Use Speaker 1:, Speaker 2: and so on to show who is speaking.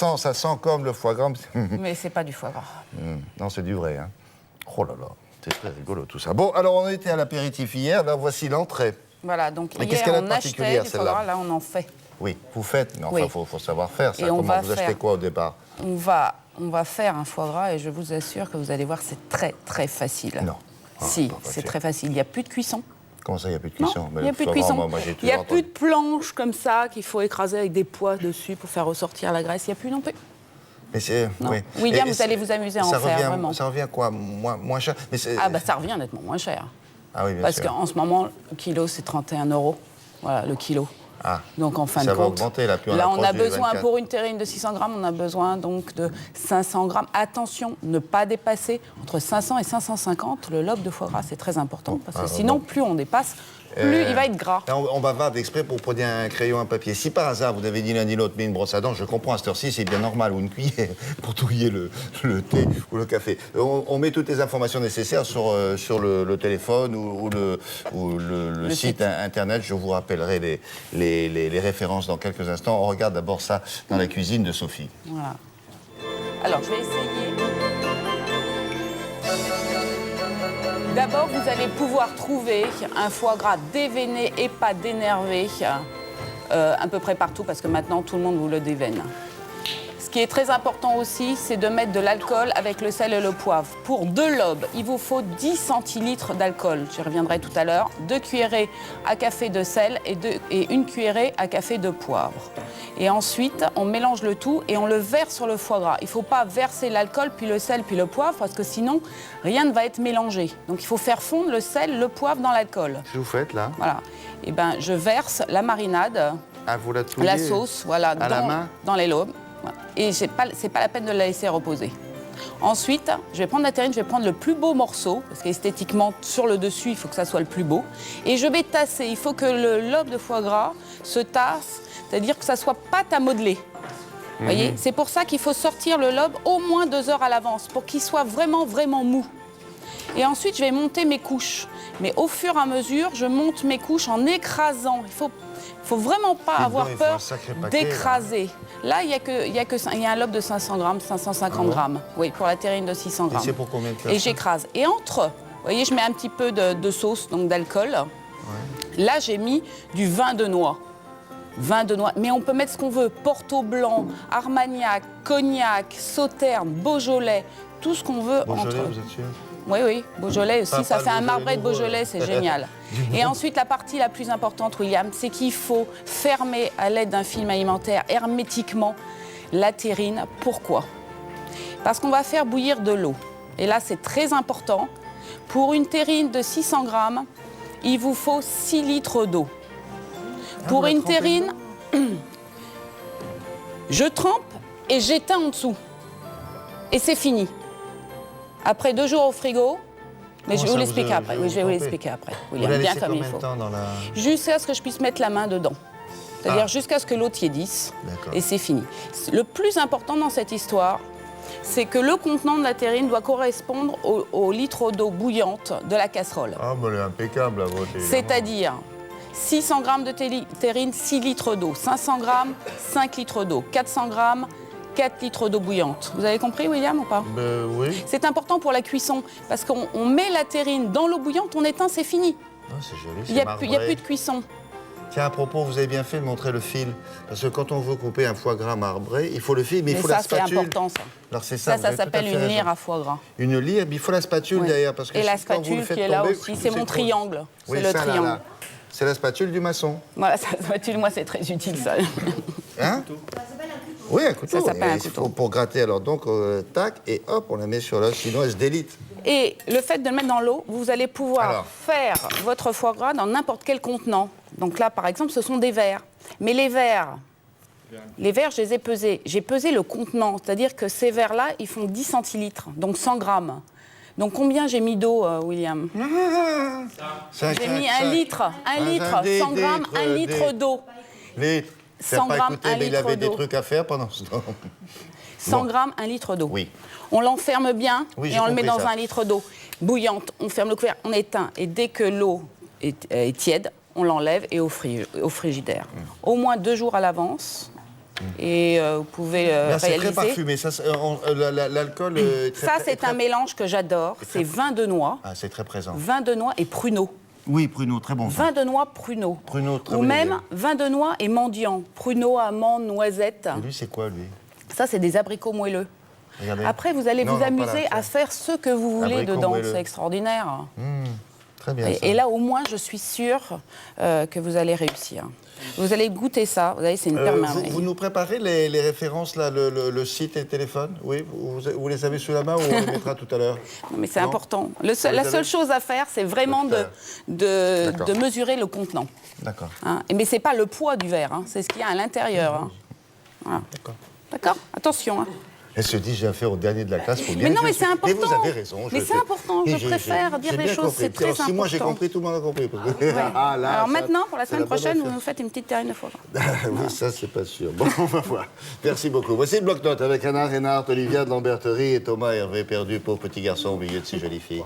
Speaker 1: Ça sent comme le foie gras.
Speaker 2: Mais c'est pas du foie gras.
Speaker 1: Non, c'est du vrai. Hein. Oh là là, c'est très rigolo tout ça. Bon, alors on était à l'apéritif hier, là voici l'entrée.
Speaker 2: Voilà, donc
Speaker 1: Mais qu'est-ce
Speaker 2: hier
Speaker 1: qu'elle a de
Speaker 2: on achetait
Speaker 1: particulière,
Speaker 2: du foie gras,
Speaker 1: celle-là
Speaker 2: là on en fait.
Speaker 1: Oui, vous faites, mais enfin,
Speaker 2: Oui.
Speaker 1: faut savoir faire ça.
Speaker 2: Et on
Speaker 1: Comment
Speaker 2: va
Speaker 1: vous achetez
Speaker 2: faire-
Speaker 1: quoi au départ?
Speaker 2: On va faire un foie gras et je vous assure que vous allez voir, c'est très très facile.
Speaker 1: Non. Ah,
Speaker 2: Si,
Speaker 1: pas
Speaker 2: c'est
Speaker 1: facile.
Speaker 2: très facile. Il n'y a plus de cuisson.
Speaker 1: Comment ça, il n'y a plus de
Speaker 2: Non,
Speaker 1: cuisson?
Speaker 2: il n'y a
Speaker 1: Le
Speaker 2: plus de
Speaker 1: foie gras,
Speaker 2: cuisson.
Speaker 1: moi, j'ai
Speaker 2: Il n'y a
Speaker 1: toujours
Speaker 2: plus
Speaker 1: entendu.
Speaker 2: de planches comme ça qu'il faut écraser avec des poids dessus pour faire ressortir la graisse. Il n'y a plus non plus.
Speaker 1: Mais c'est...
Speaker 2: Non.
Speaker 1: Oui.
Speaker 2: William,
Speaker 1: Et
Speaker 2: vous allez vous amuser à en
Speaker 1: ça
Speaker 2: faire,
Speaker 1: revient,
Speaker 2: vraiment.
Speaker 1: Ça revient quoi? Moins cher? Mais
Speaker 2: Ah bah ça revient nettement moins cher.
Speaker 1: Ah oui, bien
Speaker 2: Parce
Speaker 1: sûr.
Speaker 2: qu'en ce moment, le kilo, c'est 31 €. Voilà, le kilo.
Speaker 1: Ah.
Speaker 2: Donc en fin
Speaker 1: Ça
Speaker 2: de
Speaker 1: va
Speaker 2: compte,
Speaker 1: augmenter, là, plus on
Speaker 2: on
Speaker 1: approche
Speaker 2: a
Speaker 1: du
Speaker 2: besoin
Speaker 1: 24.
Speaker 2: pour une terrine de 600 grammes, on a besoin donc de 500 grammes. Attention, ne pas dépasser entre 500 et 550 le lobe de foie gras, c'est très important parce que sinon, plus on dépasse, plus il va être gras.
Speaker 1: Là, on bavarde exprès pour prendre un crayon, un papier. Si par hasard, vous avez dit l'un ni l'autre, mais une brosse à dents, je comprends, à cette heure-ci, c'est bien normal, ou une cuillère pour touiller le thé ou le café. On met toutes les informations nécessaires sur le téléphone ou le site internet. Je vous rappellerai les références dans quelques instants. On regarde d'abord ça dans la cuisine de Sophie.
Speaker 2: Voilà. Alors, je vais essayer. D'abord, vous allez pouvoir trouver un foie gras déveiné et pas dénervé à peu près partout, parce que maintenant, tout le monde vous le déveine. Ce qui est très important aussi, c'est de mettre de l'alcool avec le sel et le poivre. Pour 2 lobes, il vous faut 10 centilitres d'alcool. J'y reviendrai tout à l'heure. 2 cuillerées à café de sel et 1 cuillerée à café de poivre. Et ensuite, on mélange le tout et on le verse sur le foie gras. Il ne faut pas verser l'alcool, puis le sel, puis le poivre, parce que sinon, rien ne va être mélangé. Donc il faut faire fondre le sel, le poivre dans l'alcool.
Speaker 1: Qu'est-ce que vous faites, là?
Speaker 2: Voilà. Et ben, je verse la marinade,
Speaker 1: Ah, vous la touillez
Speaker 2: la sauce, voilà,
Speaker 1: à la main?
Speaker 2: dans les lobes. Voilà. Et c'est pas la peine de la laisser reposer. Ensuite, je vais prendre la terrine, je vais prendre le plus beau morceau, parce qu'esthétiquement, sur le dessus, il faut que ça soit le plus beau. Et je vais tasser. Il faut que le lobe de foie gras se tasse, c'est-à-dire que ça soit pâte à modeler. Vous voyez, c'est pour ça qu'il faut sortir le lobe au moins 2 heures à l'avance, pour qu'il soit vraiment, vraiment mou. Et ensuite, je vais monter mes couches. Mais au fur et à mesure, je monte mes couches en écrasant. Il faut vraiment pas avoir
Speaker 1: il faut
Speaker 2: peur
Speaker 1: un sacré paquet,
Speaker 2: d'écraser. Là, il y a un lobe de 500 grammes, 550 grammes. Oui, pour la terrine de 600
Speaker 1: Et
Speaker 2: grammes.
Speaker 1: c'est pour combien de personnes?
Speaker 2: Et j'écrase. Et entre, vous voyez, je mets un petit peu de sauce, donc d'alcool. Là, j'ai mis du vin de noix. Vin de noix, mais on peut mettre ce qu'on veut. Porto blanc, Armagnac, Cognac, Sauterne, Beaujolais, tout ce qu'on veut
Speaker 1: Beaujolais,
Speaker 2: entre.
Speaker 1: vous êtes sûr?
Speaker 2: Oui, Beaujolais aussi,
Speaker 1: Pas
Speaker 2: ça
Speaker 1: le
Speaker 2: fait un
Speaker 1: Beaujolais
Speaker 2: marbré de
Speaker 1: nouveau,
Speaker 2: Beaujolais, c'est génial. Et ensuite, la partie la plus importante, William, c'est qu'il faut fermer à l'aide d'un film alimentaire hermétiquement la terrine. Pourquoi? Parce qu'on va faire bouillir de l'eau. Et là, c'est très important. Pour une terrine de 600 grammes, il vous faut 6 litres d'eau. Pour une terrine, je trempe et j'éteins en dessous. Et c'est fini. Après 2 jours au frigo, mais je vais vous l'expliquer après. Oui, je vais vous l'expliquer après. William, bien comme il faut. Jusqu'à ce que je puisse mettre la main dedans. C'est-à-dire jusqu'à ce que l'eau tiédisse.
Speaker 1: D'accord.
Speaker 2: Et c'est fini. Le plus important dans cette histoire, c'est que le contenant de la terrine doit correspondre au litre d'eau bouillante de la casserole.
Speaker 1: Ah, mais elle est impeccable, la vôtre.
Speaker 2: C'est-à-dire 600 grammes de terrine, 6 litres d'eau. 500 grammes, 5 litres d'eau. 400 grammes, 4 litres d'eau bouillante. Vous avez compris, William, ou pas?
Speaker 1: Oui.
Speaker 2: C'est important pour la cuisson, parce qu'on met la terrine dans l'eau bouillante, on éteint, c'est fini.
Speaker 1: Ah, c'est joli,
Speaker 2: Il n'y a plus de cuisson.
Speaker 1: Tiens, à propos, vous avez bien fait de montrer le fil. Parce que quand on veut couper un foie gras marbré, il faut le fil, mais il faut la
Speaker 2: ça, c'est
Speaker 1: spatule.
Speaker 2: important, ça.
Speaker 1: Alors c'est ça,
Speaker 2: Ça
Speaker 1: vous avez tout à
Speaker 2: s'appelle
Speaker 1: fait
Speaker 2: une
Speaker 1: raison.
Speaker 2: lyre à foie gras.
Speaker 1: Une lyre, mais il faut la spatule
Speaker 2: Oui.
Speaker 1: derrière. Parce que
Speaker 2: Et la
Speaker 1: quand vous le
Speaker 2: spatule
Speaker 1: faites
Speaker 2: qui est là
Speaker 1: tomber,
Speaker 2: aussi, c'est mon
Speaker 1: trop-
Speaker 2: triangle.
Speaker 1: Oui,
Speaker 2: C'est le
Speaker 1: ça, là,
Speaker 2: triangle.
Speaker 1: là. C'est la spatule du maçon.
Speaker 2: Voilà, sa spatule, moi, c'est très utile, ça.
Speaker 1: Hein? Oui, un couteau.
Speaker 2: Ça s'appelle un
Speaker 1: Il
Speaker 2: couteau.
Speaker 1: faut pour gratter, alors donc, tac, et hop, on la met sur l'os, sinon elle se délite.
Speaker 2: Et le fait de le mettre dans l'eau, vous allez pouvoir
Speaker 1: Alors.
Speaker 2: faire votre foie gras dans n'importe quel contenant. Donc là, par exemple, ce sont des verres. Mais les verres, je les ai pesés. J'ai pesé le contenant, c'est-à-dire que ces verres-là, ils font 10 centilitres, donc 100 grammes. Donc combien j'ai mis d'eau, William? J'ai mis 1 litre, 1 litre, 100 grammes, 1 litre d'eau.
Speaker 1: Les...
Speaker 2: 100
Speaker 1: pas
Speaker 2: grammes,
Speaker 1: écouté,
Speaker 2: 1
Speaker 1: mais il
Speaker 2: litre
Speaker 1: avait des
Speaker 2: d'eau.
Speaker 1: trucs à faire pendant ce temps.
Speaker 2: 100
Speaker 1: Bon.
Speaker 2: grammes, 1 litre d'eau.
Speaker 1: Oui.
Speaker 2: On l'enferme bien
Speaker 1: Oui,
Speaker 2: et
Speaker 1: j'ai
Speaker 2: on le met
Speaker 1: compris
Speaker 2: dans
Speaker 1: ça.
Speaker 2: 1 litre d'eau bouillante. On ferme le couvercle, on éteint. Et dès que l'eau est tiède, on l'enlève et au frigidaire. Au moins 2 jours à l'avance. Et vous pouvez
Speaker 1: Là, c'est
Speaker 2: réaliser.
Speaker 1: très parfumé. L'alcool est très...
Speaker 2: Ça, c'est un mélange que j'adore. C'est vin de noix.
Speaker 1: Ah, c'est très présent.
Speaker 2: Vin de noix et pruneau.
Speaker 1: Oui, pruneau, très bon vin.
Speaker 2: Vin de noix, pruneau.
Speaker 1: Pruneau, très
Speaker 2: Ou
Speaker 1: bonne
Speaker 2: même
Speaker 1: idée.
Speaker 2: vin de noix et mendiant. Pruneau, amande, noisette.
Speaker 1: Et lui, c'est quoi, lui?
Speaker 2: Ça, c'est des abricots moelleux.
Speaker 1: Regardez.
Speaker 2: Après, vous allez
Speaker 1: Non,
Speaker 2: vous
Speaker 1: non, pas
Speaker 2: amuser
Speaker 1: là,
Speaker 2: à faire ce que vous voulez
Speaker 1: Abricots
Speaker 2: dedans.
Speaker 1: moelleux.
Speaker 2: C'est extraordinaire.
Speaker 1: Très bien, ça.
Speaker 2: Et là, au moins, je suis sûre que vous allez réussir. Vous allez goûter ça. Vous savez, c'est une merveille.
Speaker 1: Vous nous préparez les références, là, le site et le téléphone? Oui, vous les avez sous la main ou on les mettra tout à l'heure?
Speaker 2: Non, mais c'est
Speaker 1: Non
Speaker 2: important.
Speaker 1: Vous
Speaker 2: La
Speaker 1: les
Speaker 2: seule
Speaker 1: avez
Speaker 2: chose à faire, c'est vraiment
Speaker 1: De faire. D'accord.
Speaker 2: de mesurer le contenant.
Speaker 1: D'accord.
Speaker 2: Hein. Mais ce n'est pas le poids du verre, hein. C'est ce qu'il y a à l'intérieur. Hein. Voilà.
Speaker 1: D'accord.
Speaker 2: D'accord. Attention. Hein.
Speaker 1: Elle se dit, j'ai affaire au dernier de la classe pour bien.
Speaker 2: Mais non, mais
Speaker 1: écrire.
Speaker 2: c'est important.
Speaker 1: Et vous avez raison.
Speaker 2: Mais c'est important. Je préfère dire les choses. C'est très important.
Speaker 1: Si moi j'ai compris, tout le monde a compris. Parce que-
Speaker 2: Ouais.
Speaker 1: Ah, là,
Speaker 2: Alors
Speaker 1: ça,
Speaker 2: maintenant, pour la
Speaker 1: c'est
Speaker 2: semaine
Speaker 1: bonne
Speaker 2: prochaine, vous
Speaker 1: affaire.
Speaker 2: nous faites une petite terrine de foie gras.
Speaker 1: Oui, ça, c'est pas sûr. Bon, on va voir. Merci beaucoup. Voici le bloc-notes avec Anna Reinhardt, Olivia de Lamberterie et Thomas Hervé perdu, pauvre petit garçon au milieu de ces jolies filles.